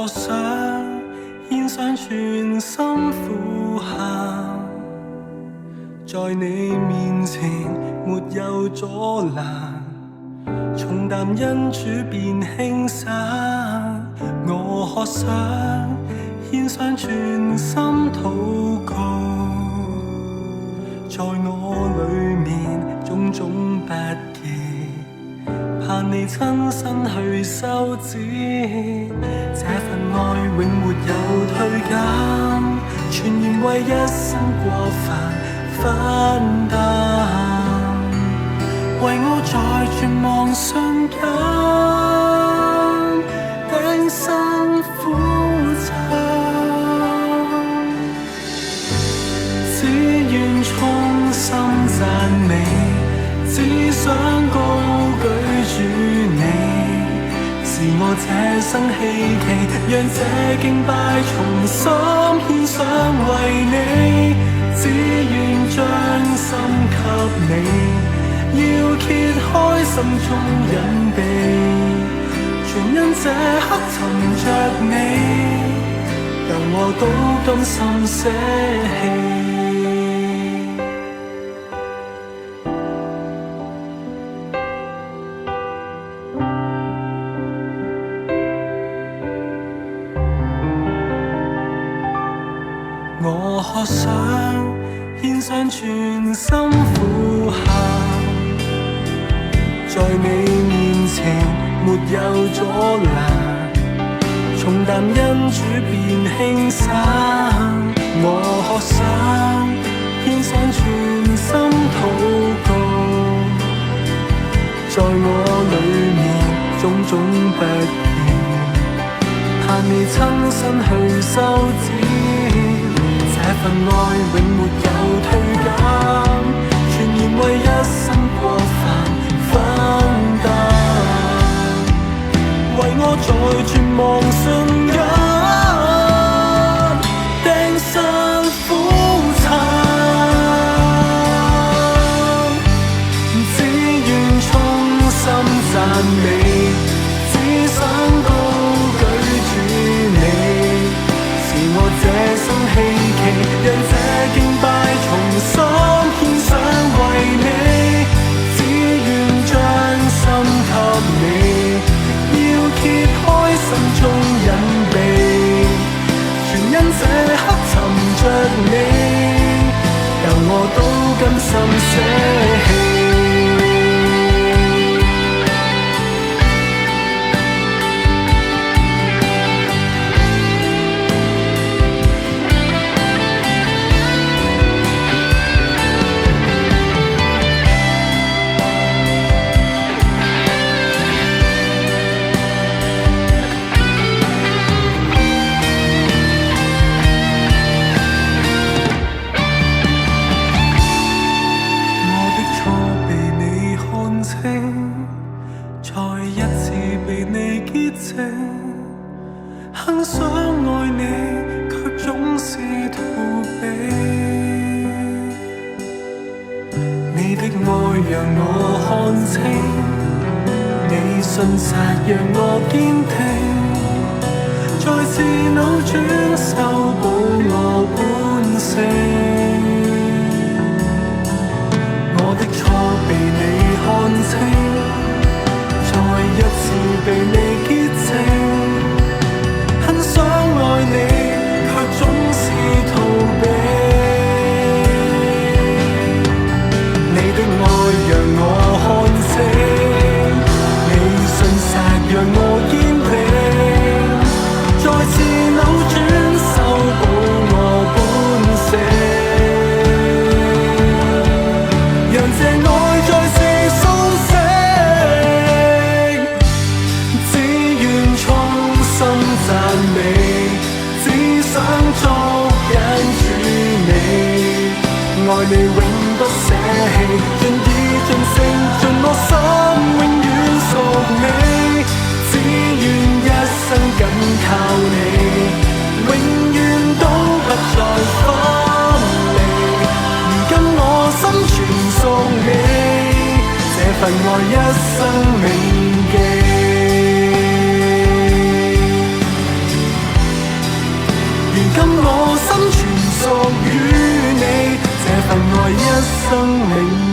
渴想獻上全心呼喊，在你面前沒有阻攔，重擔因主變輕省。我渴想獻上全心禱告，在我裏面種種不義，盼你親身去修剪。這份愛永沒有退減，全然為一生過犯分擔，為我在絕望瞬間頂身苦撐，只願衷心讚美，只想高舉主你，是我這生希冀，讓這敬拜從心獻上為你，只願將心給你，要揭開心中隱秘，全因這刻尋着你，讓我都甘心捨棄。我渴想獻上全心呼喊，在你面前沒有阻攔，重擔因主變輕省。我渴想獻上全心禱告，在我裏面種種不義，盼你親身去修剪。這份愛永沒有退減，全然為一生過犯分擔，為我在絕望瞬間釘身苦撐，只願衷心讚美，只想高舉主你，是我這生希讓這敬拜從心獻上為你，只願將心給你，要揭開心中隱秘，全因這刻尋着你，讓我都甘心捨棄。很想愛你，卻總是逃避。你的愛讓我看清，你信實讓我堅定，再次扭轉修補我本性。我的錯被你看清，再一次被你潔淨。想愛你，卻總是逃避。你的愛讓我看清，你信實讓我堅定，再次扭轉修補我本性，讓這愛再次甦醒，只願衷心讚美。想捉緊住你，愛你永不捨棄，盡意盡性盡我心永遠屬你，只願一生緊靠你，永遠都不再分離。如今我心全屬你，這份愛一生銘記。明。